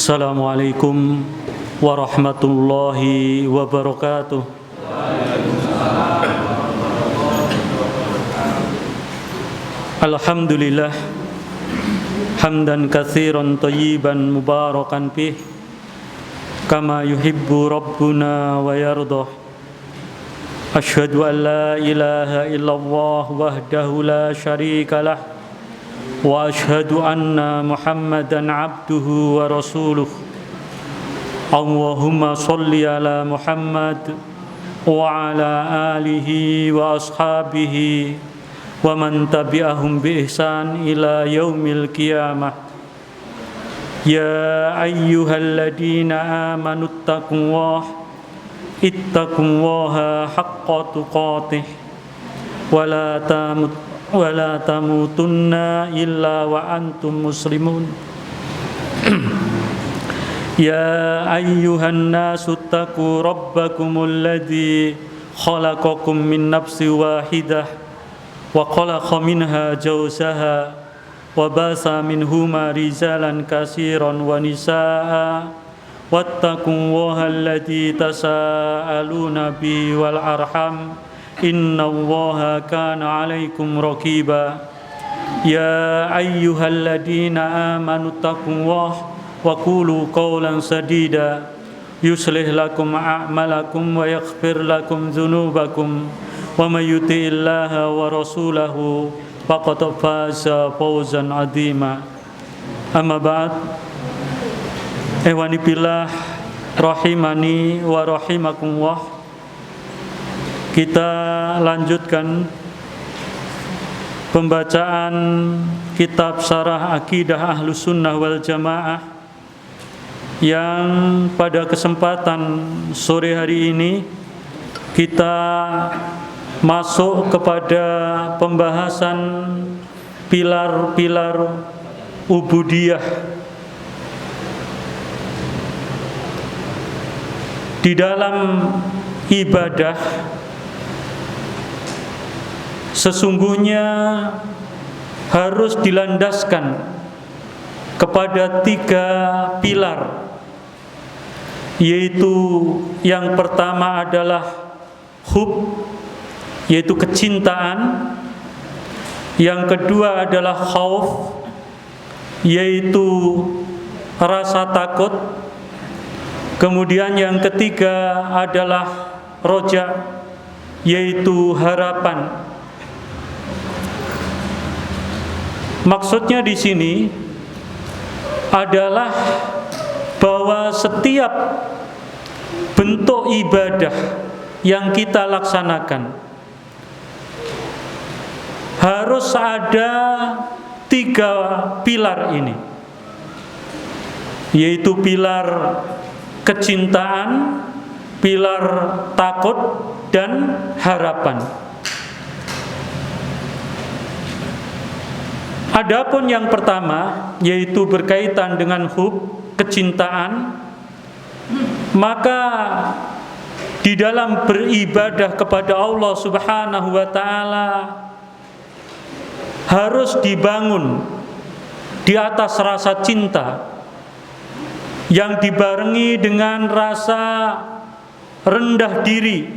Assalamualaikum warahmatullahi wabarakatuh. Alhamdulillah hamdan katsiran thayyiban mubarakan fih kama yuhibbu rabbuna wa yardah. Asyhadu an la ilaha illallah wahdahu la syarika lah wa asyhadu anna Muhammadan abduhu wa rasuluh. Allahumma sholli ala Muhammad wa ala alihi wa ashabihi wa man tabi'ahum bi ihsan ila yaumil qiyamah. Ya ayyuhalladzina amanu ittaqullaha haqqa tuqatih wa la tamutunna illa wa antum muslimun. Ya ayyuhan nasu ittaqu rabbakumul ladzi khalaqakum min nafsin wahidah wa khalaqa minha zawjaha wa basa minhuma rijalan katsiran wa nisaa wattaqullaha alladzi tasaaluna bihi wal arham innallaha kana 'alaikum raqiba. Ya ayyuhalladzina amanu taqullaha wa qulu qawlan sadida yuslih lakum a'malakum wa yaghfir lakum dzunubakum wa may yuti'illaha wa rasulahu faqad faza fawzan 'azima. Amma ba'd. Ikhwani fillah rahimani wa rahimakumullah. Kita lanjutkan pembacaan kitab Syarah Aqidah Ahlus Sunnah wal Jamaah yang pada kesempatan sore hari ini kita masuk kepada pembahasan pilar-pilar ubudiyah. Di dalam ibadah sesungguhnya harus dilandaskan kepada 3 pilar, yaitu yang pertama adalah hub, yaitu kecintaan. Yang kedua adalah khauf, yaitu rasa takut. Kemudian yang ketiga adalah roja, yaitu harapan. Maksudnya di sini adalah bahwa setiap bentuk ibadah yang kita laksanakan harus ada 3 pilar ini, yaitu pilar kecintaan, pilar takut, dan harapan. Adapun yang pertama, yaitu berkaitan dengan hub, kecintaan, maka di dalam beribadah kepada Allah Subhanahu wa ta'ala harus dibangun di atas rasa cinta yang dibarengi dengan rasa rendah diri,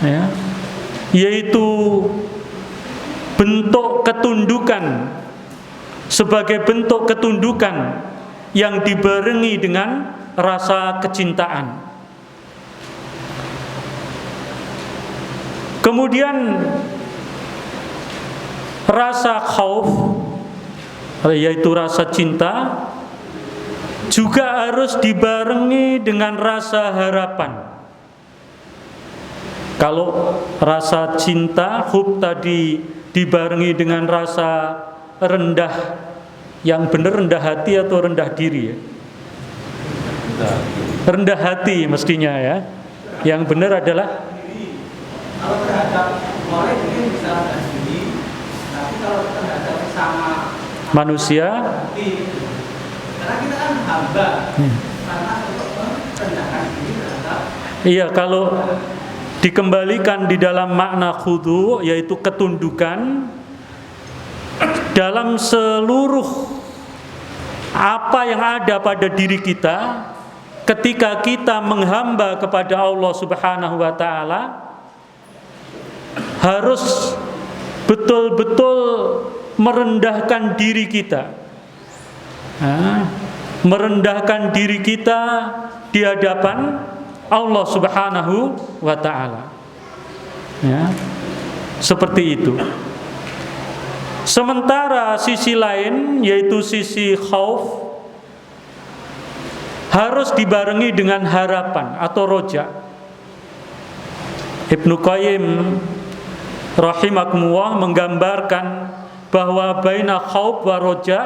ya, yaitu bentuk ketundukan, sebagai bentuk ketundukan yang dibarengi dengan rasa kecintaan. Kemudian rasa khauf, yaitu rasa cinta, juga harus dibarengi dengan rasa harapan. Kalau rasa cinta, hub tadi, dibarengi dengan rasa rendah, yang benar rendah hati atau rendah diri ya? Rendah hati mestinya ya. Yang benar adalah kalau terhadap orang mungkin bisa rendah diri, tapi kalau terhadap sama manusia, karena kita kan hamba, karena untuk merendahkan diri terhadap. Iya, kalau dikembalikan di dalam makna khudu, yaitu ketundukan dalam seluruh apa yang ada pada diri kita ketika kita menghamba kepada Allah Subhanahu wa taala harus betul-betul merendahkan diri kita. Merendahkan diri kita di hadapan Allah Subhanahu wa taala. Ya. Seperti itu. Sementara sisi lain yaitu sisi khauf harus dibarengi dengan harapan atau roja. Ibnu Qayyim rahimakumullah menggambarkan bahwa baina khauf wa roja,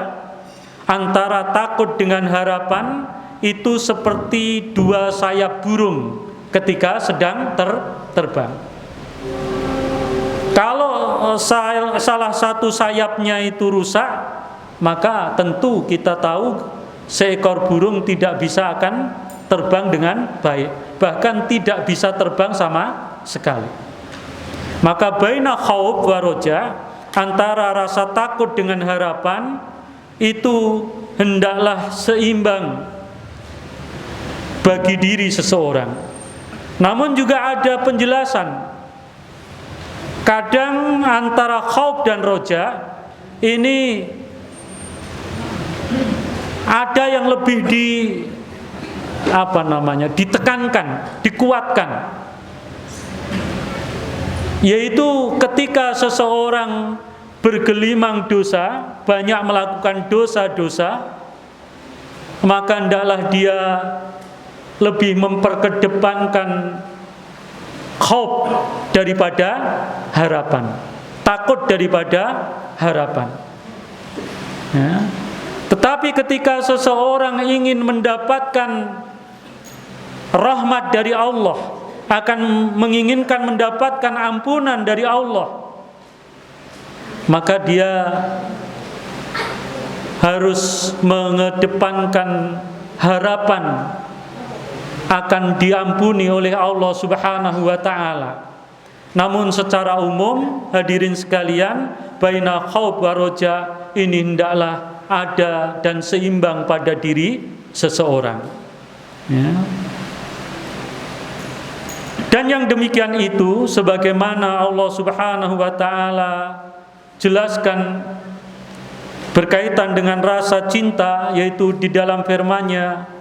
antara takut dengan harapan itu seperti dua sayap burung ketika sedang terbang. Kalau salah satu sayapnya itu rusak, maka tentu kita tahu seekor burung tidak bisa akan terbang dengan baik, bahkan tidak bisa terbang sama sekali. Maka baina khauf wa roja, antara rasa takut dengan harapan itu hendaklah seimbang bagi diri seseorang. Namun juga ada penjelasan. Kadang antara khauf dan roja ini ada yang lebih ditekankan, dikuatkan. Yaitu ketika seseorang bergelimang dosa, banyak melakukan dosa-dosa, maka hendaklah dia lebih memperkedepankan khauf daripada harapan, takut daripada harapan. Ya. Tetapi ketika seseorang ingin mendapatkan rahmat dari Allah, akan menginginkan mendapatkan ampunan dari Allah, maka dia harus mengedepankan harapan akan diampuni oleh Allah Subhanahu wa taala. Namun secara umum, hadirin sekalian, baina khauf wa roja ini hendaklah ada dan seimbang pada diri seseorang. Ya. Dan yang demikian itu sebagaimana Allah Subhanahu wa taala jelaskan berkaitan dengan rasa cinta, yaitu di dalam firman-Nya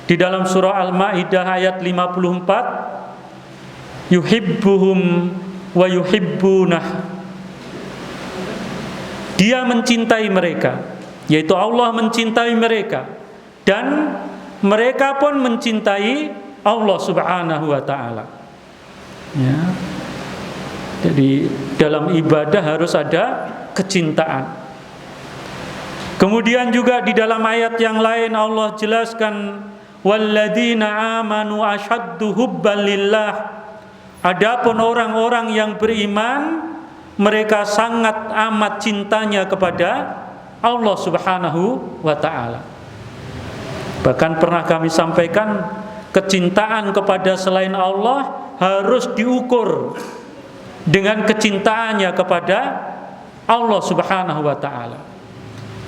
di dalam surah Al-Maidah ayat 54, yuhibbuhum wa yuhibbunah. Dia mencintai mereka, yaitu Allah mencintai mereka, dan mereka pun mencintai Allah Subhanahu wa taala. Ya. Jadi dalam ibadah harus ada kecintaan. Kemudian juga di dalam ayat yang lain Allah jelaskan, walladzina amanu asyaddu hubban lillah. Adapun orang-orang yang beriman, mereka sangat amat cintanya kepada Allah Subhanahu wa taala. Bahkan pernah kami sampaikan, kecintaan kepada selain Allah harus diukur dengan kecintaannya kepada Allah Subhanahu wa taala.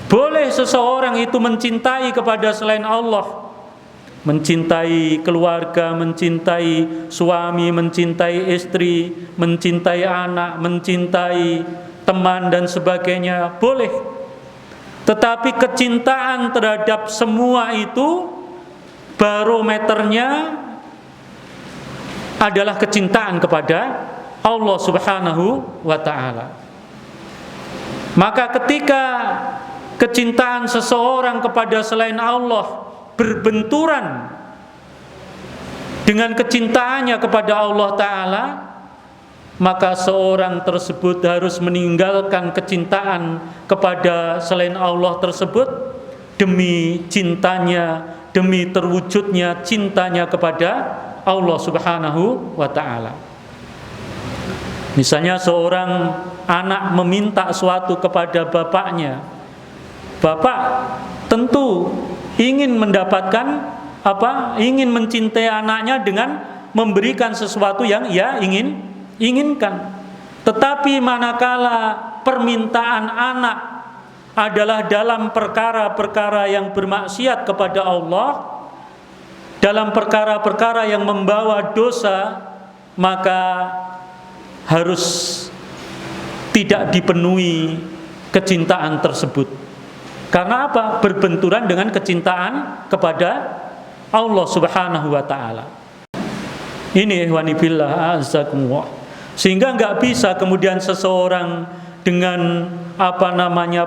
Boleh seseorang itu mencintai kepada selain Allah, mencintai keluarga, mencintai suami, mencintai istri, mencintai anak, mencintai teman dan sebagainya, boleh. Tetapi kecintaan terhadap semua itu barometernya adalah kecintaan kepada Allah Subhanahu wa taala. Maka ketika kecintaan seseorang kepada selain Allah berbenturan dengan kecintaannya kepada Allah Ta'ala, maka seorang tersebut harus meninggalkan kecintaan kepada selain Allah tersebut demi cintanya, demi terwujudnya cintanya kepada Allah Subhanahu wa ta'ala. Misalnya seorang anak meminta sesuatu kepada bapaknya, bapak tentu ingin mendapatkan ingin mencintai anaknya dengan memberikan sesuatu yang ia inginkan. Tetapi manakala permintaan anak adalah dalam perkara-perkara yang bermaksiat kepada Allah, dalam perkara-perkara yang membawa dosa, maka harus tidak dipenuhi kecintaan tersebut. Karena apa? Berbenturan dengan kecintaan kepada Allah Subhanahu wa ta'ala. Ini ikhwani fillah azakumullah. Sehingga enggak bisa kemudian seseorang dengan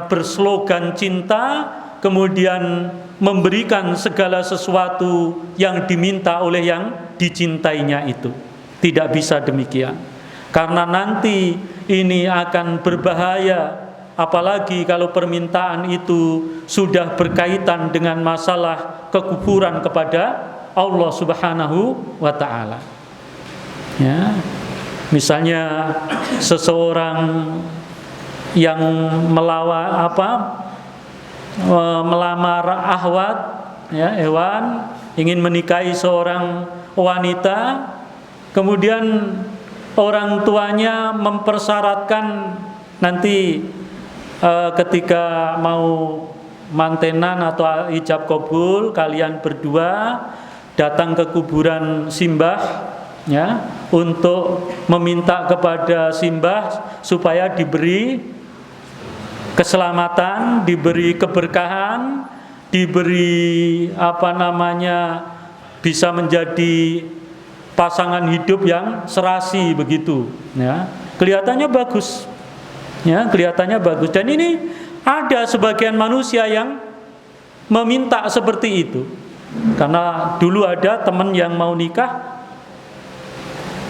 berslogan cinta kemudian memberikan segala sesuatu yang diminta oleh yang dicintainya itu. Tidak bisa demikian. Karena nanti ini akan berbahaya, apalagi kalau permintaan itu sudah berkaitan dengan masalah kekufuran kepada Allah Subhanahu wa ta'ala. Ya. Misalnya seseorang yang melamar ahwat, ya, hewan, ingin menikahi seorang wanita, kemudian orang tuanya mempersyaratkan nanti ketika mau mantenan atau ijab kabul, kalian berdua datang ke kuburan simbah, ya, untuk meminta kepada simbah supaya diberi keselamatan, diberi keberkahan, diberi bisa menjadi pasangan hidup yang serasi begitu, ya. Kelihatannya bagus. Ya, kelihatannya bagus. Dan ini ada sebagian manusia yang meminta seperti itu. Karena dulu ada teman yang mau nikah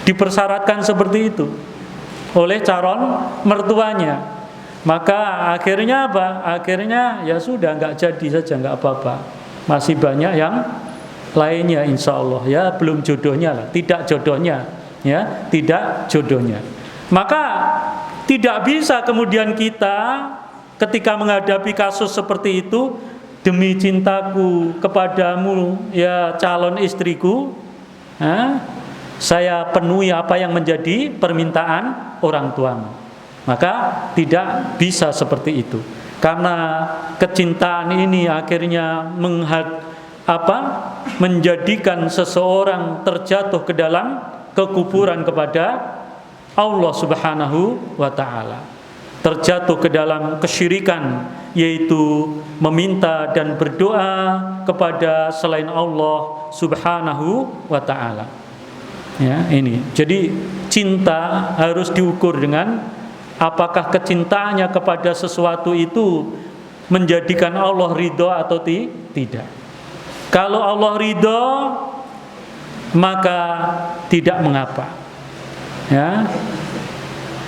dipersyaratkan seperti itu oleh calon mertuanya. Maka akhirnya apa? Akhirnya ya sudah, nggak jadi saja, nggak apa-apa. Masih banyak yang lainnya insya Allah, ya, belum jodohnya lah, tidak jodohnya, ya, tidak jodohnya. Maka tidak bisa kemudian kita ketika menghadapi kasus seperti itu, demi cintaku kepadamu, ya calon istriku, saya penuhi apa yang menjadi permintaan orang tuamu. Maka tidak bisa seperti itu. Karena kecintaan ini akhirnya menjadikan seseorang terjatuh ke dalam kekufuran kepada Allah Subhanahu wa ta'ala, terjatuh ke dalam kesyirikan, yaitu meminta dan berdoa kepada selain Allah Subhanahu wa ta'ala. Ya, ini. Jadi cinta harus diukur dengan apakah kecintaannya kepada sesuatu itu menjadikan Allah ridho atau tidak. Kalau Allah ridho, maka tidak mengapa, ya,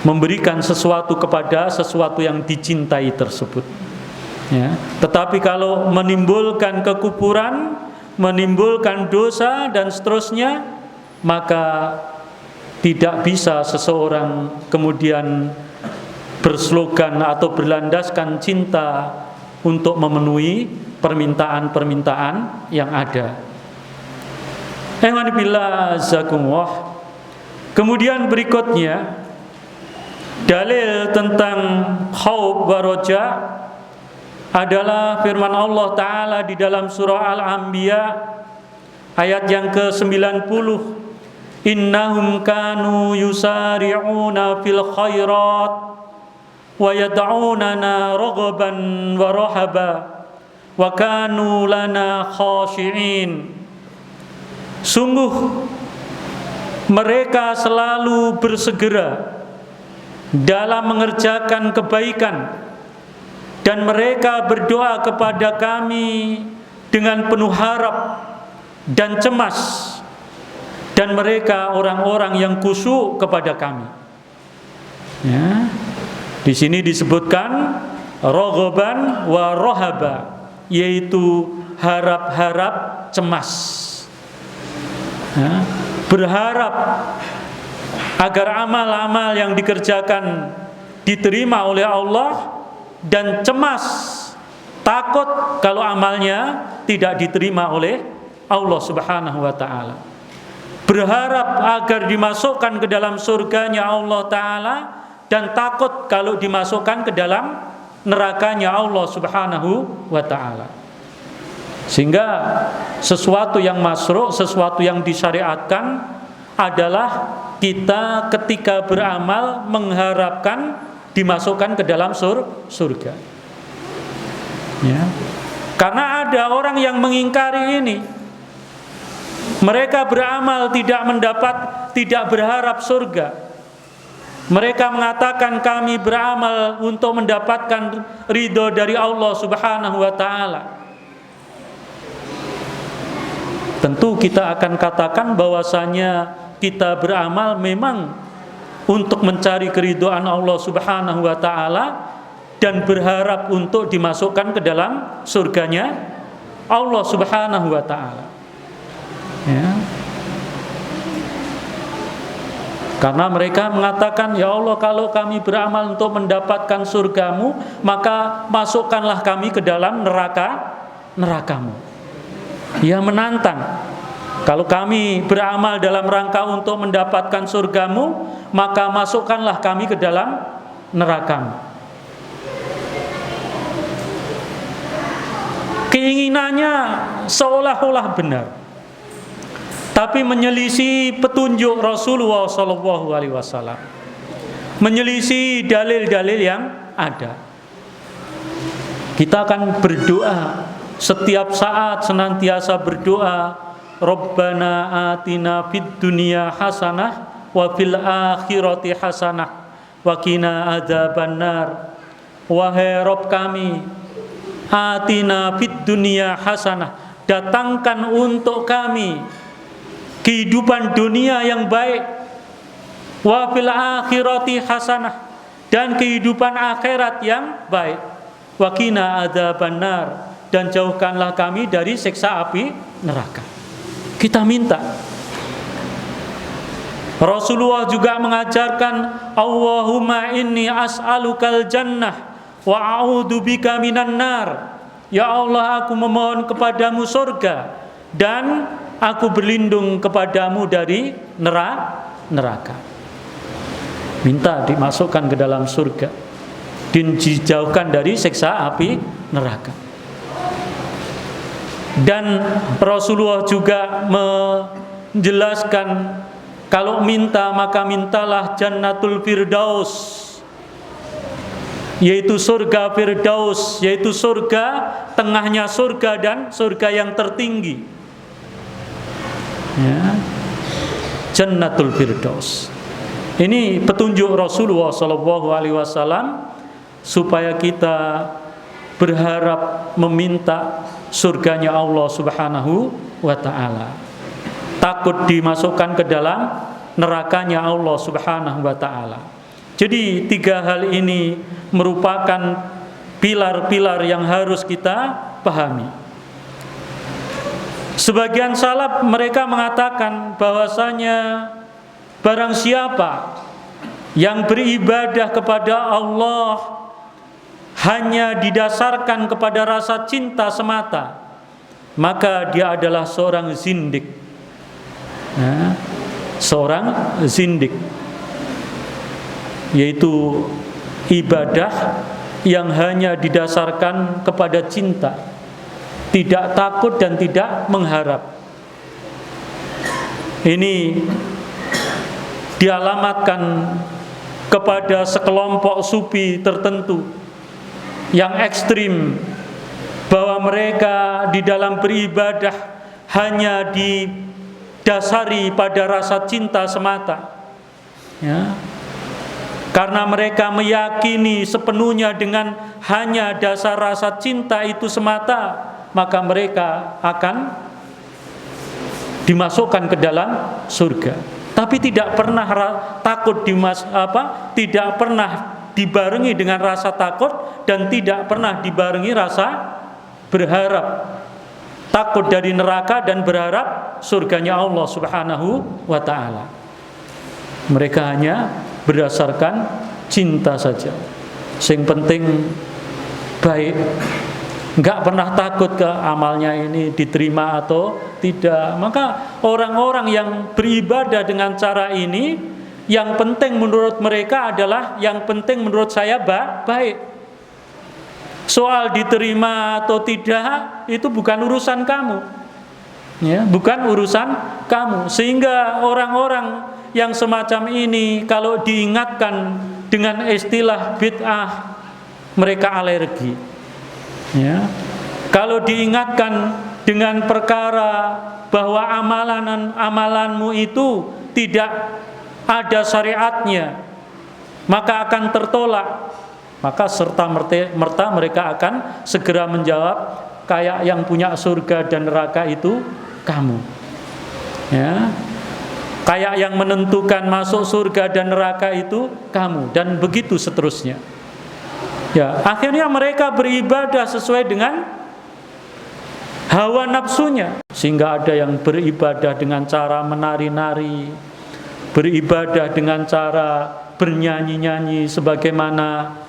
memberikan sesuatu kepada sesuatu yang dicintai tersebut, ya. Tetapi kalau menimbulkan kekufuran, menimbulkan dosa dan seterusnya, maka tidak bisa seseorang kemudian berslogan atau berlandaskan cinta untuk memenuhi permintaan-permintaan yang ada. Kemudian berikutnya dalil tentang khauf wa roja adalah firman Allah Ta'ala di dalam surah Al-Anbiya ayat yang ke-90. Innahum kanu yusari'una fil khairat wa yad'unana raghaban wa rahaba wa kanu lana khashi'in. Sungguh mereka selalu bersegera dalam mengerjakan kebaikan dan mereka berdoa kepada kami dengan penuh harap dan cemas, dan mereka orang-orang yang khusyuk kepada kami. Ya. Di sini disebutkan raghaban wa rahaba, yaitu harap-harap cemas. Ya. Berharap agar amal-amal yang dikerjakan diterima oleh Allah, dan cemas, takut kalau amalnya tidak diterima oleh Allah Subhanahu wa ta'ala. Berharap agar dimasukkan ke dalam surganya Allah Ta'ala, dan takut kalau dimasukkan ke dalam nerakanya Allah Subhanahu wa taala. Sehingga sesuatu yang masru', sesuatu yang disyariatkan adalah kita ketika beramal mengharapkan dimasukkan ke dalam surga. Ya. Karena ada orang yang mengingkari ini. Mereka beramal tidak berharap surga. Mereka mengatakan kami beramal untuk mendapatkan ridho dari Allah Subhanahu wa taala. Tentu kita akan katakan bahwasanya kita beramal memang untuk mencari keridhaan Allah Subhanahu wa taala dan berharap untuk dimasukkan ke dalam surganya Allah Subhanahu wa taala. Ya. Karena mereka mengatakan, ya Allah, kalau kami beramal untuk mendapatkan surgamu, maka masukkanlah kami ke dalam nerakamu. Ia menantang. Kalau kami beramal dalam rangka untuk mendapatkan surgamu, maka masukkanlah kami ke dalam nerakamu. Keinginannya seolah-olah benar, tapi menyelisih petunjuk Rasulullah SAW, menyelisih dalil-dalil yang ada. Kita akan berdoa setiap saat, senantiasa berdoa, Rabbana atina fid dunya hasanah wa fil akhirati hasanah wa qina adzabannar. Wahai Rabb kami, atina fid dunya hasanah, datangkan untuk kami kehidupan dunia yang baik, wa fil akhirati hasanah, dan kehidupan akhirat yang baik, wa qina adzabannar, dan jauhkanlah kami dari siksa api neraka. Kita minta. Rasulullah juga mengajarkan, Allahumma inni as'alukal jannah wa a'udzubika minan nar. Ya Allah, aku memohon kepadamu surga dan aku berlindung kepadamu dari neraka. Minta dimasukkan ke dalam surga dan dijauhkan dari siksa api neraka. Dan Rasulullah juga menjelaskan, kalau minta maka mintalah Jannatul Firdaus, yaitu surga Firdaus, yaitu surga tengahnya surga dan surga yang tertinggi. Ya. Jannatul Firdaus. Ini petunjuk Rasulullah SAW supaya kita berharap meminta surganya Allah Subhanahu wa taala. Takut dimasukkan ke dalam nerakanya Allah Subhanahu wa taala. Jadi 3 hal ini merupakan pilar-pilar yang harus kita pahami. Sebagian salaf mereka mengatakan bahwasanya barang siapa yang beribadah kepada Allah hanya didasarkan kepada rasa cinta semata, maka dia adalah seorang zindik. Nah, seorang zindik, yaitu ibadah yang hanya didasarkan kepada cinta, tidak takut dan tidak mengharap. Ini dialamatkan kepada sekelompok sufi tertentu yang ekstrim, bahwa mereka di dalam beribadah hanya didasari pada rasa cinta semata, ya. Karena mereka meyakini sepenuhnya dengan hanya dasar rasa cinta itu semata, maka mereka akan dimasukkan ke dalam surga. Tapi tidak pernah takut tidak pernah dibarengi dengan rasa takut dan tidak pernah dibarengi rasa berharap, takut dari neraka dan berharap surganya Allah Subhanahu wa taala. Mereka hanya berdasarkan cinta saja. Sing penting baik, enggak pernah takut ke amalnya ini diterima atau tidak. Maka orang-orang yang beribadah dengan cara ini, yang penting menurut mereka adalah, yang penting menurut saya baik. Soal diterima atau tidak itu bukan urusan kamu, ya, bukan urusan kamu. Sehingga orang-orang yang semacam ini kalau diingatkan dengan istilah bid'ah, mereka alergi, ya. Kalau diingatkan dengan perkara bahwa amalanmu itu tidak ada syariatnya, maka akan tertolak. Maka serta-merta mereka akan segera menjawab, kayak yang punya surga dan neraka itu kamu, ya. Kayak yang menentukan masuk surga dan neraka itu kamu, dan begitu seterusnya. Ya, akhirnya mereka beribadah sesuai dengan hawa nafsunya. Sehingga ada yang beribadah dengan cara menari-nari, beribadah dengan cara bernyanyi-nyanyi sebagaimana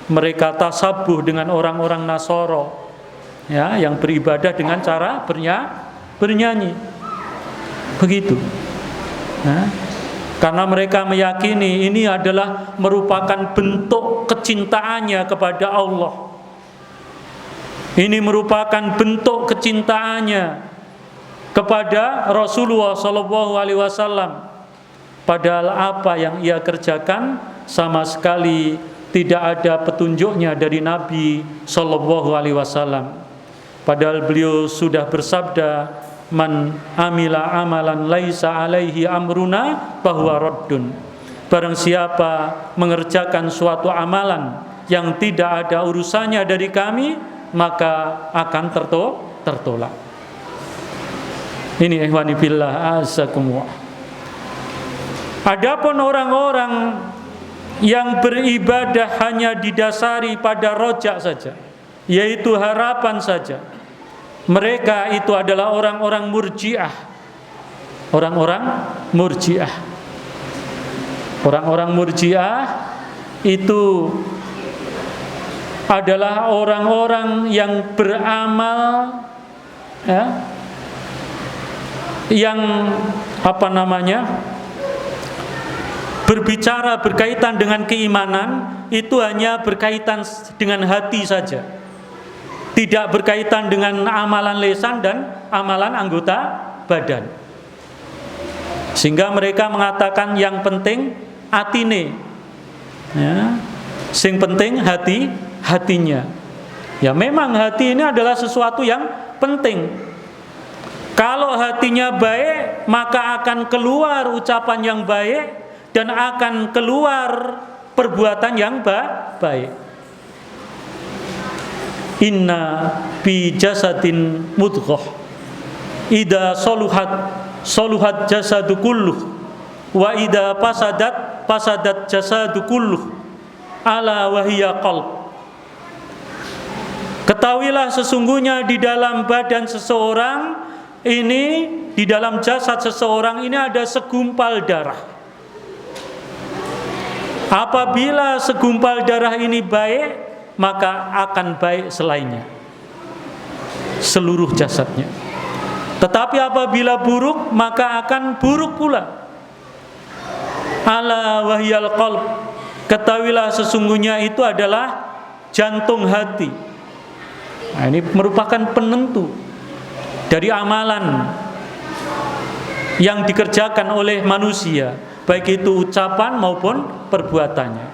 mereka tasabuh dengan orang-orang Nasoro, ya, yang beribadah dengan cara bernyanyi. Begitu. Nah, karena mereka meyakini ini adalah merupakan bentuk kecintaannya kepada Allah. Ini merupakan bentuk kecintaannya kepada Rasulullah SAW. Padahal apa yang ia kerjakan sama sekali tidak ada petunjuknya dari Nabi SAW. Padahal beliau sudah bersabda, man amila amalan laisa alaihi amruna bahwa raddun. Barang siapa mengerjakan suatu amalan yang tidak ada urusannya dari kami, maka akan tertolak. Ini ikhwani billah azakumullah. Adapun orang-orang yang beribadah hanya didasari pada rojak saja, yaitu harapan saja, mereka itu adalah orang-orang murji'ah. Orang-orang murji'ah. Orang-orang murji'ah itu adalah orang-orang yang beramal, ya, yang berbicara berkaitan dengan keimanan itu hanya berkaitan dengan hati saja, tidak berkaitan dengan amalan lisan dan amalan anggota badan. Sehingga mereka mengatakan yang penting atine, ya, sing penting hatinya. Ya, memang hati ini adalah sesuatu yang penting. Kalau hatinya baik, maka akan keluar ucapan yang baik dan akan keluar perbuatan yang baik. Inna bi jasadin mudghah idza saluhat jasadu kulluh wa idza fasadat jasadu kulluh ala wa hiya qalb. Ketahuilah sesungguhnya di dalam badan seseorang ini, di dalam jasad seseorang ini ada segumpal darah. Apabila segumpal darah ini baik, maka akan baik selainnya, seluruh jasadnya. Tetapi apabila buruk, maka akan buruk pula. Ala wahyal qalb. Ketahuilah sesungguhnya itu adalah jantung hati. Nah, ini merupakan penentu dari amalan yang dikerjakan oleh manusia, baik itu ucapan maupun perbuatannya.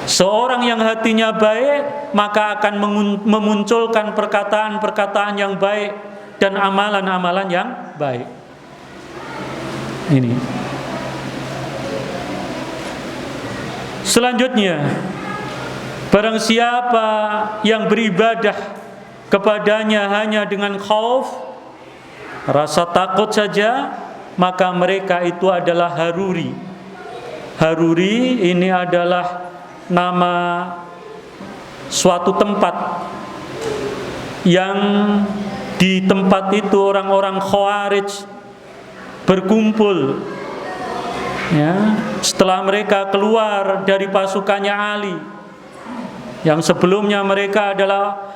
Seorang yang hatinya baik, maka akan memunculkan perkataan-perkataan yang baik dan amalan-amalan yang baik. Ini. Selanjutnya, barang siapa yang beribadah kepadanya hanya dengan khauf, rasa takut saja, maka mereka itu adalah haruri. Haruri ini adalah nama suatu tempat yang di tempat itu orang-orang Khawarij berkumpul, ya, setelah mereka keluar dari pasukannya Ali, yang sebelumnya mereka adalah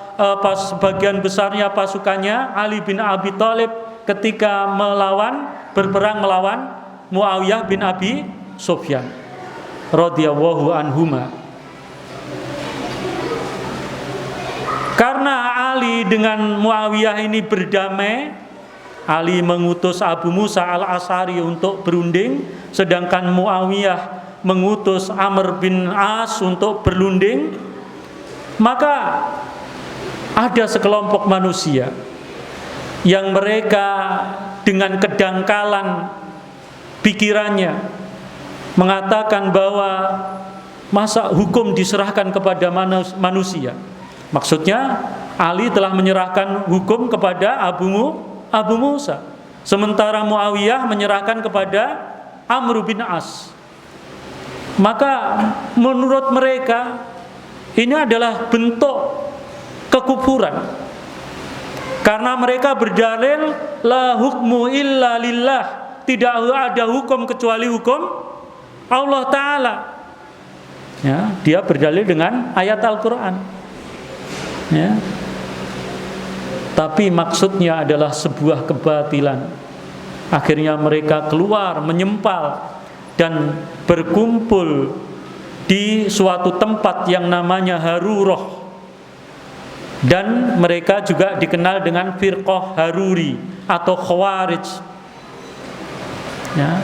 sebagian besarnya pasukannya Ali bin Abi Thalib ketika berperang melawan Muawiyah bin Abi Sufyan radhiyallahu anhuma. Karena Ali dengan Muawiyah ini berdamai, Ali mengutus Abu Musa al-Asy'ari untuk berunding, sedangkan Muawiyah mengutus Amr bin As untuk berunding. Maka ada sekelompok manusia yang mereka dengan kedangkalan pikirannya mengatakan bahwa masa hukum diserahkan kepada manusia. Maksudnya Ali telah menyerahkan hukum kepada Abu Musa, sementara Muawiyah menyerahkan kepada Amr bin As. Maka menurut mereka ini adalah bentuk kekufuran, karena mereka berdalil la hukmu illa lillah, tidak ada hukum kecuali hukum Allah Ta'ala. Ya, dia berdalil dengan ayat Al-Quran. Ya. Tapi maksudnya adalah sebuah kebatilan. Akhirnya mereka keluar menyempal dan berkumpul di suatu tempat yang namanya Harurah. Dan mereka juga dikenal dengan Firqah Haruri atau Khawarij. Ya.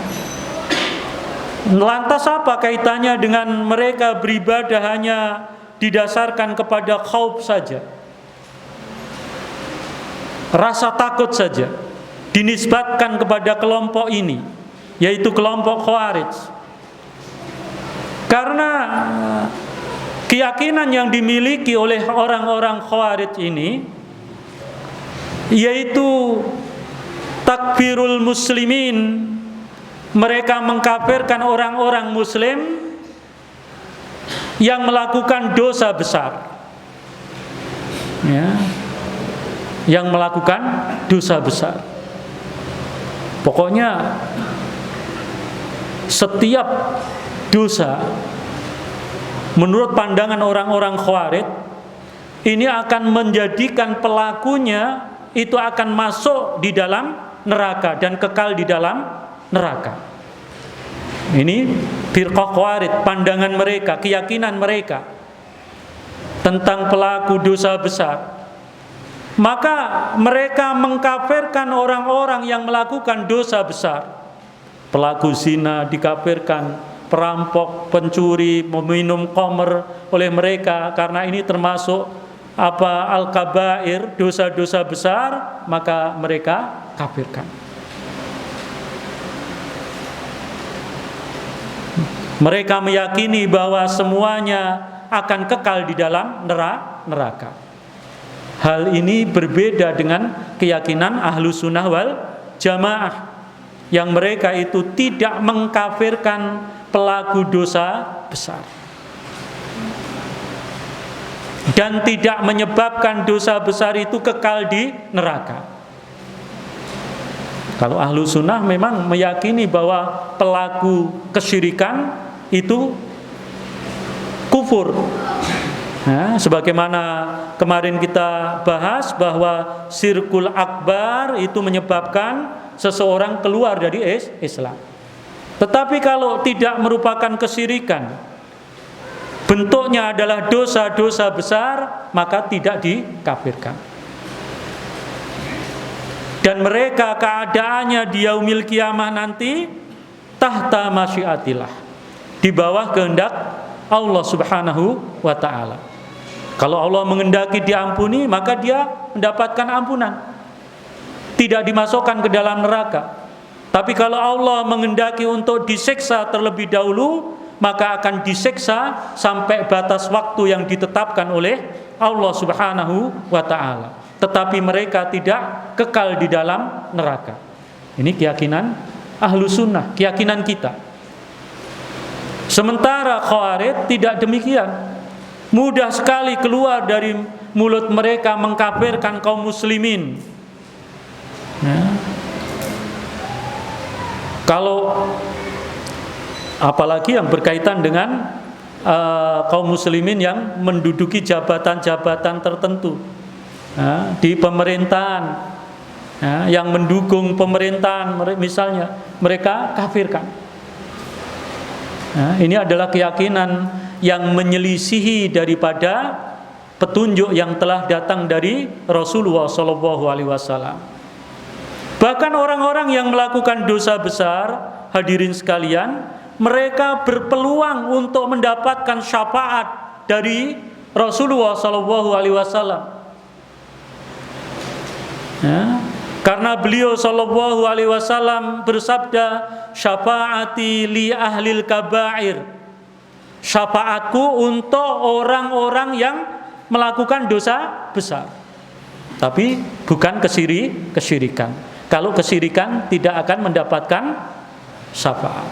Lantas apa kaitannya dengan mereka beribadah hanya didasarkan kepada khauf saja, rasa takut saja, dinisbatkan kepada kelompok ini, yaitu kelompok Khawarij? Karena keyakinan yang dimiliki oleh orang-orang Khawarij ini yaitu takfirul muslimin. Mereka mengkafirkan orang-orang muslim yang melakukan dosa besar. Ya. Yang melakukan dosa besar. Pokoknya setiap dosa menurut pandangan orang-orang Khawarij ini akan menjadikan pelakunya itu akan masuk di dalam neraka dan kekal di dalam neraka. Ini firqah Khawarij, pandangan mereka, keyakinan mereka tentang pelaku dosa besar. Maka mereka mengkafirkan orang-orang yang melakukan dosa besar. Pelaku zina dikafirkan, perampok, pencuri, meminum khamr oleh mereka karena ini termasuk al-kabair, dosa-dosa besar, maka mereka kafirkan. Mereka meyakini bahwa semuanya akan kekal di dalam neraka. Hal ini berbeda dengan keyakinan ahlu sunnah wal jamaah, yang mereka itu tidak mengkafirkan pelaku dosa besar dan tidak menyebabkan dosa besar itu kekal di neraka. Kalau ahlu sunnah memang meyakini bahwa pelaku kesyirikan itu kufur. Nah, sebagaimana kemarin kita bahas bahwa syirkul akbar itu menyebabkan seseorang keluar dari Islam. Tetapi kalau tidak merupakan kesyirikan, bentuknya adalah dosa-dosa besar, maka tidak dikafirkan. Dan mereka keadaannya di yaumil kiamah nanti tahta masyiatillah, di bawah kehendak Allah Subhanahu wa ta'ala. Kalau Allah menghendaki diampuni, maka dia mendapatkan ampunan, tidak dimasukkan ke dalam neraka. Tapi kalau Allah menghendaki untuk disiksa terlebih dahulu, maka akan disiksa sampai batas waktu yang ditetapkan oleh Allah Subhanahu wa ta'ala. Tetapi mereka tidak kekal di dalam neraka. Ini keyakinan ahlu sunnah, keyakinan kita. Sementara Khawarij tidak demikian. Mudah sekali keluar dari mulut mereka mengkafirkan kaum muslimin. Ya. Kalau apalagi yang berkaitan dengan kaum muslimin yang menduduki jabatan-jabatan tertentu di pemerintahan, yang mendukung pemerintahan misalnya, mereka kafirkan. Ini adalah keyakinan yang menyelisihi daripada petunjuk yang telah datang dari Rasulullah SAW. Bahkan orang-orang yang melakukan dosa besar, hadirin sekalian, mereka berpeluang untuk mendapatkan syafaat dari Rasulullah SAW. Ya, karena beliau SAW bersabda, syafaati li ahlil kabair, syafaatku untuk orang-orang yang melakukan dosa besar, tapi bukan kesyirikan. Kalau kesyirikan tidak akan mendapatkan syafaat.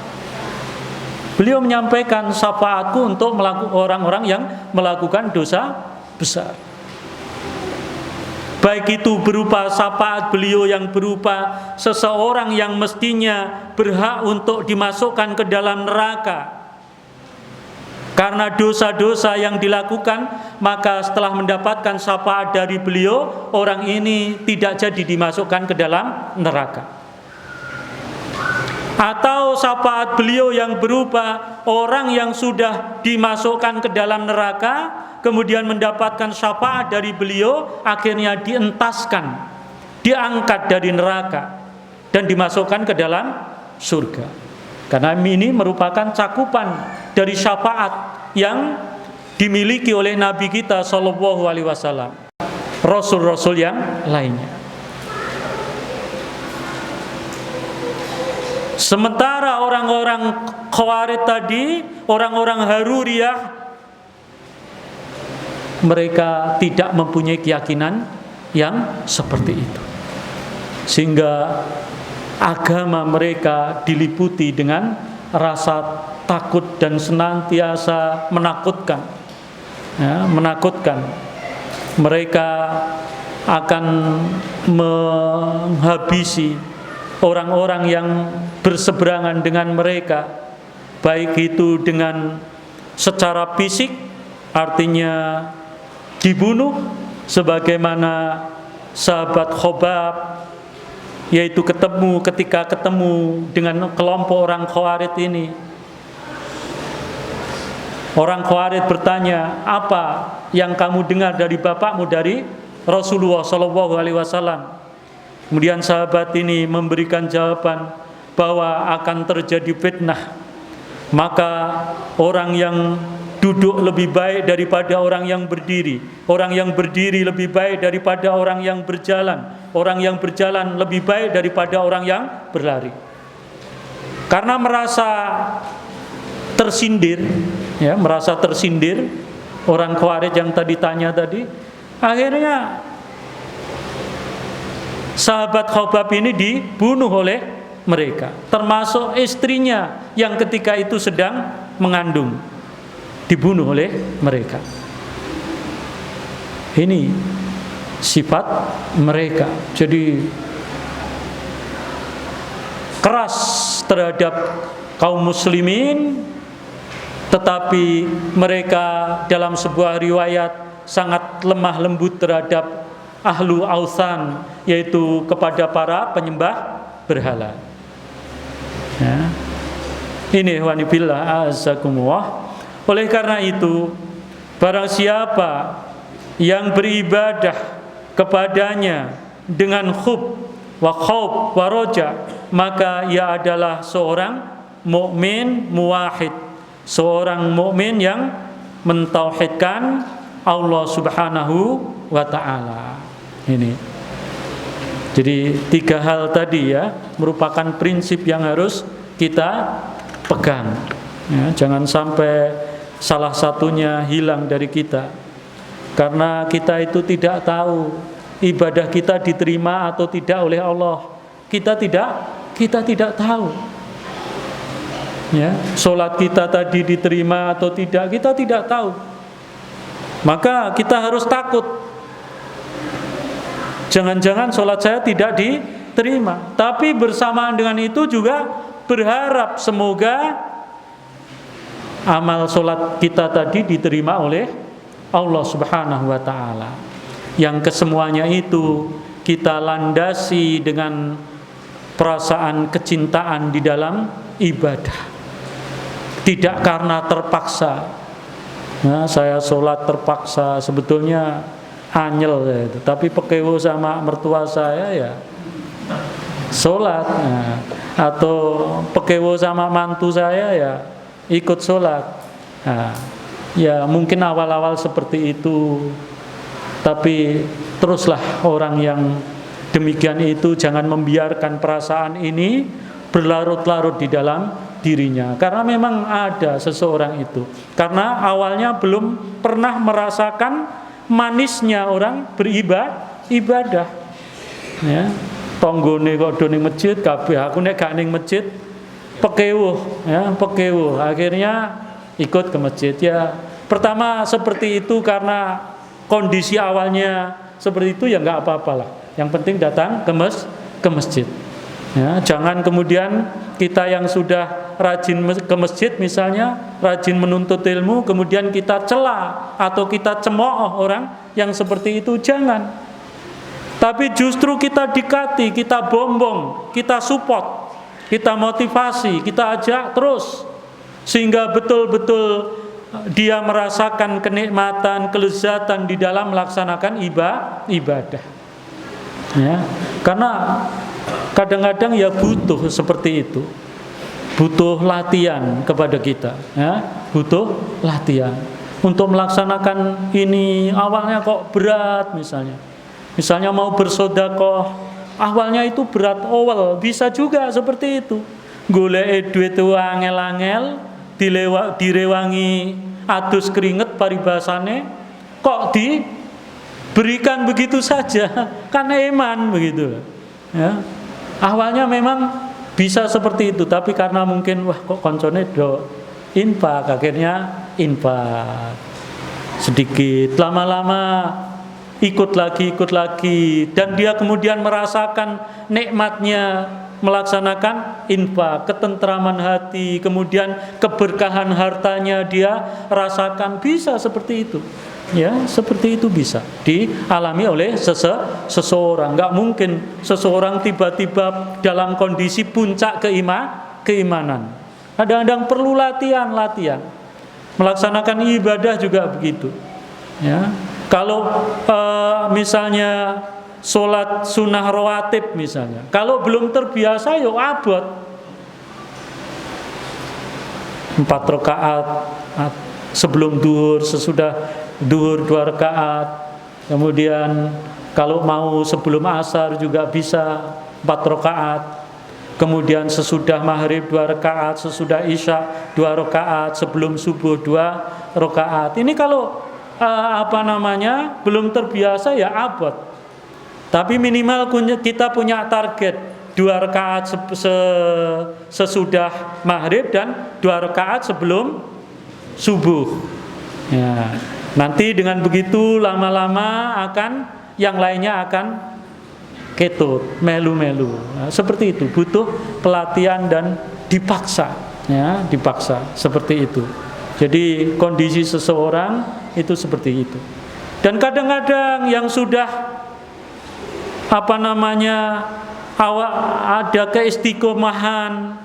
Beliau menyampaikan syafaatku untuk orang-orang yang melakukan dosa besar. Baik itu berupa syafaat beliau yang berupa seseorang yang mestinya berhak untuk dimasukkan ke dalam neraka karena dosa-dosa yang dilakukan, maka setelah mendapatkan syafaat dari beliau, orang ini tidak jadi dimasukkan ke dalam neraka. Atau syafaat beliau yang berupa orang yang sudah dimasukkan ke dalam neraka, kemudian mendapatkan syafaat dari beliau, akhirnya dientaskan, diangkat dari neraka dan dimasukkan ke dalam surga. Karena ini merupakan cakupan dari syafaat yang dimiliki oleh Nabi kita Shallallahu Alaihi Wasallam, Rasul-Rasul yang lainnya. Sementara orang-orang Khawarij tadi, orang-orang Haruriyah, mereka tidak mempunyai keyakinan yang seperti itu, sehingga agama mereka diliputi dengan rasa takut dan senantiasa menakutkan, ya, menakutkan. Mereka akan menghabisi orang-orang yang berseberangan dengan mereka, baik itu dengan secara fisik, artinya dibunuh, sebagaimana sahabat Khobab, yaitu ketika ketemu dengan kelompok orang Khawarij ini. Orang Khawarij bertanya, apa yang kamu dengar dari bapakmu, dari Rasulullah SAW? Kemudian sahabat ini memberikan jawaban bahwa akan terjadi fitnah, maka orang yang duduk lebih baik daripada orang yang berdiri, orang yang berdiri lebih baik daripada orang yang berjalan, orang yang berjalan lebih baik daripada orang yang berlari. Karena merasa tersindir, ya, merasa tersindir, orang Khawarij yang tadi tanya tadi, akhirnya sahabat Khobab ini dibunuh oleh mereka, termasuk istrinya yang ketika itu sedang mengandung, dibunuh oleh mereka. Ini sifat mereka, jadi keras terhadap kaum muslimin, tetapi mereka dalam sebuah riwayat sangat lemah lembut terhadap ahlu authan, yaitu kepada para penyembah berhala. Ya. Ini wanibillah azakumullah. Oleh karena itu, barang siapa yang beribadah kepadanya dengan khub wa khauf wa roja, maka ia adalah seorang mukmin muwahhid, seorang mukmin yang mentauhidkan Allah Subhanahu wa taala. Ini. Jadi 3 hal tadi, ya, merupakan prinsip yang harus kita pegang. Ya, jangan sampai salah satunya hilang dari kita. Karena kita itu tidak tahu ibadah kita diterima atau tidak oleh Allah. Kita tidak tahu. Ya, salat kita tadi diterima atau tidak, kita tidak tahu. Maka kita harus takut. Jangan-jangan salat saya tidak diterima. Tapi bersamaan dengan itu juga berharap semoga amal salat kita tadi diterima oleh Allah Subhanahu wa taala. Yang kesemuanya itu kita landasi dengan perasaan kecintaan di dalam ibadah. Tidak karena terpaksa, Nah, saya sholat terpaksa, sebetulnya anyel ya itu. Tapi pekewo sama mertua saya ya sholat. Nah, atau pekewo sama mantu saya ya ikut sholat. Nah, ya mungkin awal-awal seperti itu. Tapi teruslah orang yang demikian itu jangan membiarkan perasaan ini berlarut-larut di dalam dirinya. Karena memang ada seseorang itu. Karena awalnya belum pernah merasakan manisnya orang beribadah. Ya. Tonggone kok do ning masjid kabeh, aku nek gak ning masjid pekewuh, ya, pekewuh. Akhirnya ikut ke masjid ya. Pertama seperti itu karena kondisi awalnya seperti itu ya nggak apa-apalah. Yang penting datang ke masjid. Ya, jangan kemudian kita yang sudah rajin ke masjid misalnya, rajin menuntut ilmu, kemudian kita cela atau kita cemooh orang yang seperti itu, jangan. Tapi justru kita dekati, kita bombong, kita support, kita motivasi, kita ajak terus sehingga betul-betul dia merasakan kenikmatan, kelezatan di dalam melaksanakan ibadah. Ya, karena kadang-kadang ya butuh seperti itu, butuh latihan kepada kita, ya, butuh latihan untuk melaksanakan ini. Awalnya kok berat misalnya mau bersedekah, awalnya itu berat awal, bisa juga seperti itu. Golek duit itu angel-angel, direwangi adus keringet paribasane, kok diberikan begitu saja, kan eman begitu. Ya. Awalnya memang bisa seperti itu, tapi karena mungkin wah kok koncone do infak, akhirnya infak sedikit, lama-lama ikut lagi, dan dia kemudian merasakan nikmatnya melaksanakan infak, ketentraman hati, kemudian keberkahan hartanya dia rasakan, bisa seperti itu. Ya, seperti itu bisa dialami oleh seseorang. Enggak mungkin seseorang tiba-tiba dalam kondisi puncak keimanan. Kadang-kadang perlu latihan. Melaksanakan ibadah juga begitu. Ya. Kalau misalnya sholat sunnah rawatib misalnya, kalau belum terbiasa ya abot 4 rakaat sebelum duhur, sesudah duhur 2 rakaat, kemudian kalau mau sebelum asar juga bisa 4 rakaat, kemudian sesudah maghrib 2 rakaat, sesudah isya 2 rakaat, sebelum subuh 2 rakaat. Ini kalau belum terbiasa ya abot. Tapi minimal kita punya target 2 rakaat sesudah maghrib dan 2 rakaat sebelum subuh. Ya. Nanti dengan begitu lama-lama yang lainnya akan ketut, melu-melu. Nah, seperti itu, butuh pelatihan dan dipaksa, ya, dipaksa seperti itu. Jadi kondisi seseorang itu seperti itu. Dan kadang-kadang yang sudah ada keistiqomahan,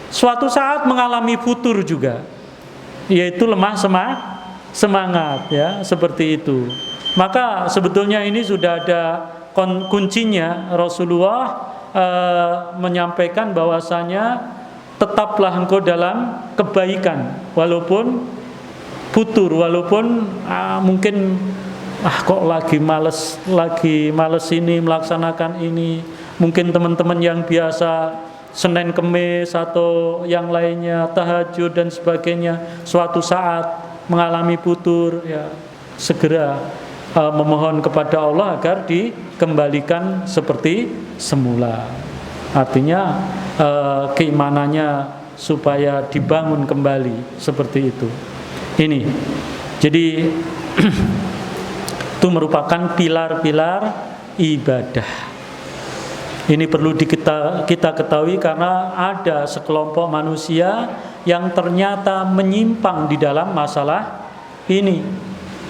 suatu saat mengalami futur juga, yaitu lemah semangat, ya, seperti itu. Maka sebetulnya ini sudah ada kuncinya. Rasulullah menyampaikan bahwasanya tetaplah engkau dalam kebaikan walaupun futur, walaupun mungkin kok lagi males ini melaksanakan ini. Mungkin teman-teman yang biasa Senin Kemis atau yang lainnya tahajud dan sebagainya, suatu saat mengalami futur, ya segera memohon kepada Allah agar dikembalikan seperti semula. Artinya keimanannya supaya dibangun kembali seperti itu. Ini jadi itu merupakan pilar-pilar ibadah. Ini perlu kita ketahui karena ada sekelompok manusia yang ternyata menyimpang di dalam masalah ini,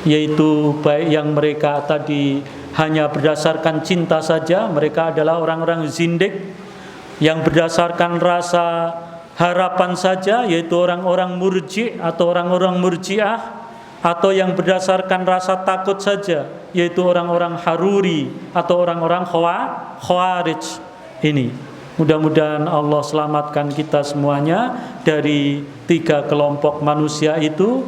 yaitu baik yang mereka tadi hanya berdasarkan cinta saja, mereka adalah orang-orang zindik, yang berdasarkan rasa harapan saja, yaitu orang-orang murji atau orang-orang murjiah, atau yang berdasarkan rasa takut saja, yaitu orang-orang Haruri atau orang-orang Khawarij ini. Mudah-mudahan Allah selamatkan kita semuanya dari 3 kelompok manusia itu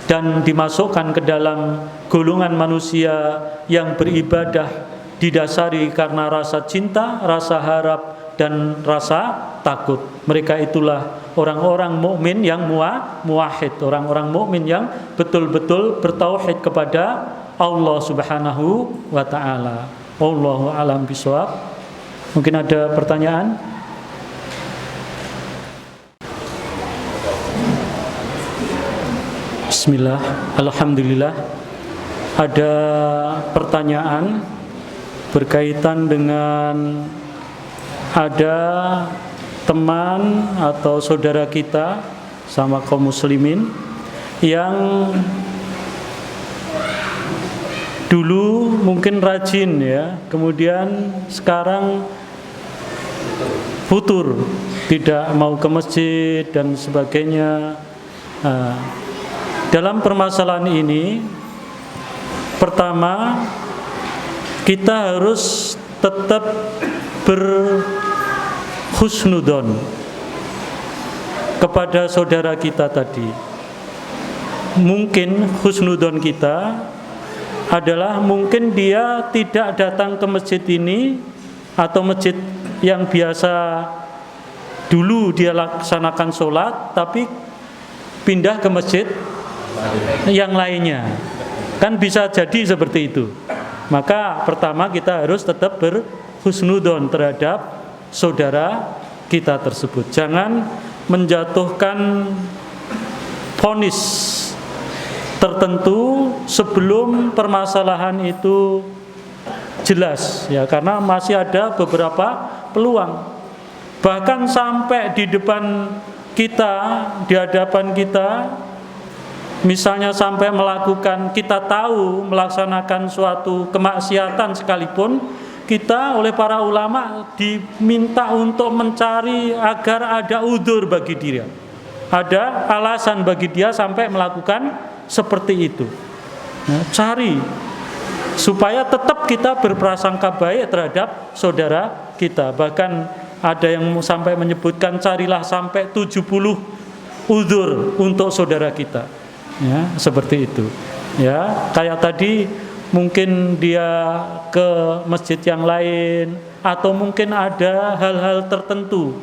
dan dimasukkan ke dalam golongan manusia yang beribadah didasari karena rasa cinta, rasa harap, dan rasa takut. Mereka itulah orang-orang mukmin yang muwahhid, orang-orang mukmin yang betul-betul bertauhid kepada Allah Subhanahu wa taala. Wallahu a'lam bishawab. Mungkin ada pertanyaan? Bismillah, alhamdulillah. Ada pertanyaan berkaitan dengan ada teman atau saudara kita sama kaum muslimin yang dulu mungkin rajin ya, kemudian sekarang futur, tidak mau ke masjid dan sebagainya. Dalam permasalahan ini, pertama kita harus tetap berhusnudon kepada saudara kita tadi. Mungkin husnudon kita adalah mungkin dia tidak datang ke masjid ini atau masjid yang biasa dulu dia laksanakan sholat, tapi pindah ke masjid yang lainnya. Kan bisa jadi seperti itu. Maka pertama kita harus tetap berhusnudon terhadap saudara kita tersebut. Jangan menjatuhkan vonis tertentu sebelum permasalahan itu jelas ya, karena masih ada beberapa peluang. Bahkan sampai di depan kita, di hadapan kita, misalnya sampai kita tahu melaksanakan suatu kemaksiatan sekalipun, kita oleh para ulama diminta untuk mencari agar ada udzur bagi dia, ada alasan bagi dia sampai melakukan seperti itu. Nah, cari supaya tetap kita berprasangka baik terhadap saudara kita. Bahkan ada yang sampai menyebutkan carilah sampai 70 udzur untuk saudara kita. Ya, seperti itu. Ya, kayak tadi mungkin dia ke masjid yang lain atau mungkin ada hal-hal tertentu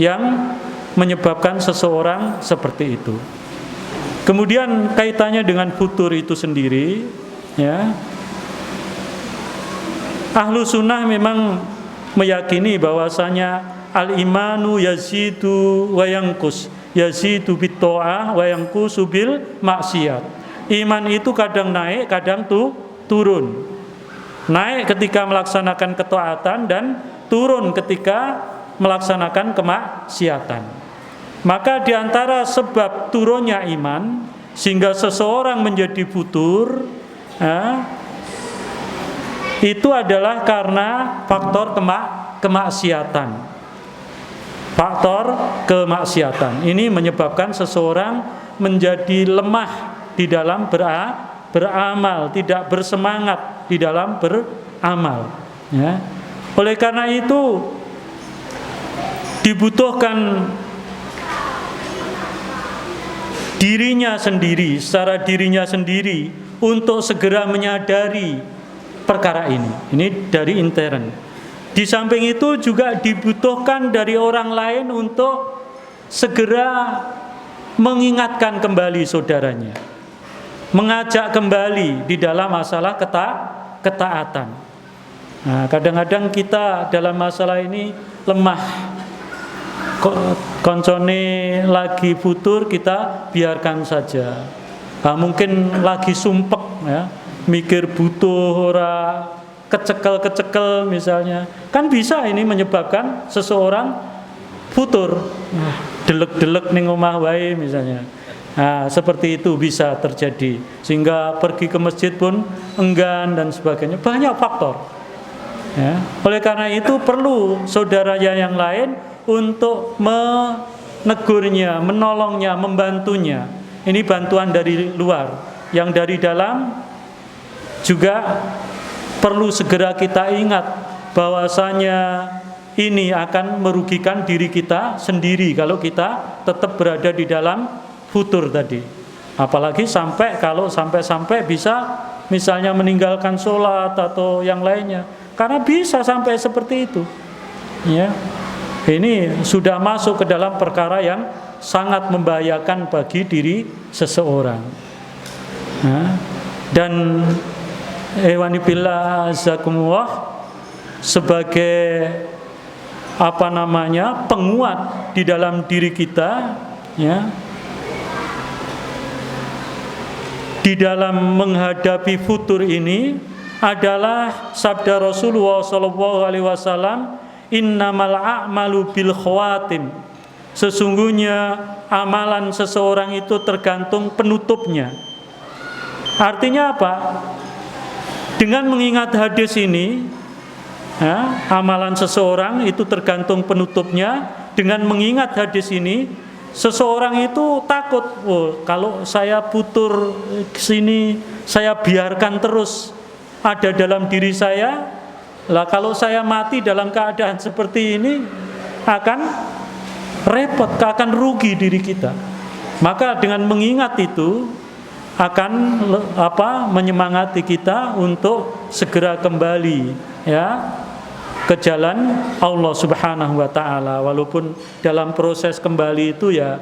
yang menyebabkan seseorang seperti itu. Kemudian kaitannya dengan futur itu sendiri, ya. Ahlu sunnah memang meyakini bahwasanya al-imanu yazidu wa yanqus, yazidu bit ta'ah wa yanqusu bil maksiat. Iman itu kadang naik, kadang turun. Naik ketika melaksanakan ketaatan dan turun ketika melaksanakan kemaksiatan. Maka di antara sebab turunnya iman sehingga seseorang menjadi futur, itu adalah karena faktor kemaksiatan. Faktor kemaksiatan ini menyebabkan seseorang menjadi lemah di dalam beramal, tidak bersemangat di dalam beramal. Ya. Oleh karena itu dibutuhkan secara dirinya sendiri untuk segera menyadari perkara ini. Ini dari intern. Di samping itu juga dibutuhkan dari orang lain untuk segera mengingatkan kembali saudaranya, mengajak kembali di dalam masalah ketaatan. Nah, kadang-kadang kita dalam masalah ini lemah. Koncone lagi futur kita biarkan saja. Nah, mungkin lagi sumpek ya, mikir butuh ora kecekel misalnya. Kan bisa ini menyebabkan seseorang futur. Delek-delek ning omah wae misalnya. Nah, seperti itu bisa terjadi. Sehingga pergi ke masjid pun enggan dan sebagainya. Banyak faktor. Ya. Oleh karena itu perlu saudaranya yang lain untuk menegurnya, menolongnya, membantunya. Ini bantuan dari luar. yang dari dalam juga perlu segera kita ingat bahwasanya ini akan merugikan diri kita sendiri kalau kita tetap berada di dalam futur tadi. Apalagi kalau sampai bisa misalnya meninggalkan sholat atau yang lainnya, karena bisa sampai seperti itu. Ya, ini sudah masuk ke dalam perkara yang sangat membahayakan bagi diri seseorang. Nah, dan Ewanillah azakumullah sebagai penguat di dalam diri kita, ya, di dalam menghadapi futur ini adalah sabda Rasulullah SAW, innamal a'malu bil khawatim. Sesungguhnya amalan seseorang itu tergantung penutupnya. Artinya apa? Dengan mengingat hadis ini, ya, amalan seseorang itu tergantung penutupnya. Dengan mengingat hadis ini, seseorang itu takut, kalau saya putur ke sini, saya biarkan terus ada dalam diri saya, lah kalau saya mati dalam keadaan seperti ini akan repot, akan rugi diri kita. Maka dengan mengingat itu akan menyemangati kita untuk segera kembali, ya, ke jalan Allah Subhanahu wa taala. Walaupun dalam proses kembali itu ya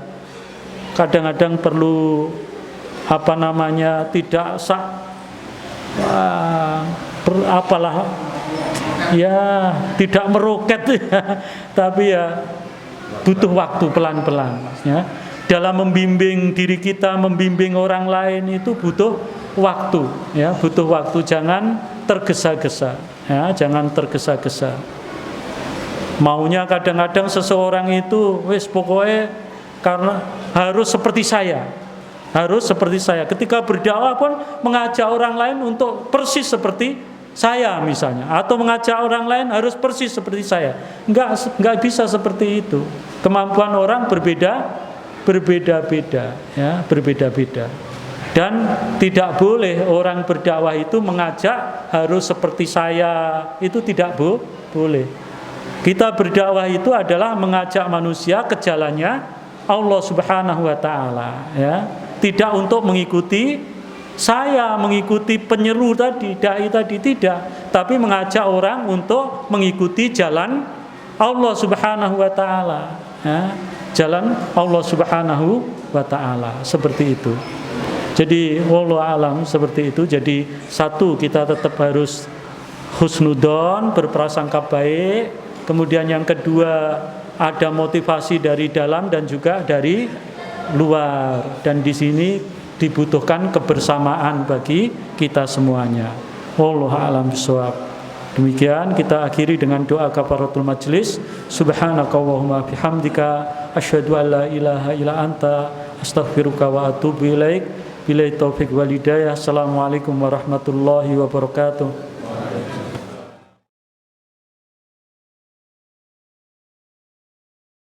kadang-kadang perlu tidak tidak meroket ya, tapi ya butuh waktu pelan-pelan, ya. Dalam membimbing diri kita, membimbing orang lain itu butuh waktu, ya, butuh waktu. Jangan tergesa-gesa, ya, jangan tergesa-gesa. Maunya kadang-kadang seseorang itu pokoknya karena harus seperti saya. Ketika berdakwah pun mengajak orang lain untuk persis seperti saya misalnya, atau mengajak orang lain harus persis seperti saya. Enggak bisa seperti itu. Kemampuan orang berbeda-beda, ya, berbeda-beda. Dan tidak boleh orang berdakwah itu mengajak harus seperti saya, itu tidak boleh. Kita berdakwah itu adalah mengajak manusia ke jalannya Allah Subhanahu wa taala, ya. Tidak untuk mengikuti penyeru tadi, dai tadi, tidak, tapi mengajak orang untuk mengikuti jalan Allah Subhanahu wa taala, ya. Jalan Allah Subhanahu wa taala, seperti itu. Jadi wallahu alam, seperti itu. Jadi satu, kita tetap harus husnudzon, berprasangka baik. Kemudian yang kedua, ada motivasi dari dalam dan juga dari luar. Dan di sini dibutuhkan kebersamaan bagi kita semuanya. Wallahu a'lam bishawab. Demikian kita akhiri dengan doa kafaratul majlis. Subhanakallahumma bihamdika asyhadu an la ilaha illa anta astaghfiruka wa atubu ilaik. Billahi taufik wal hidayah. Assalamualaikum warahmatullahi wabarakatuh.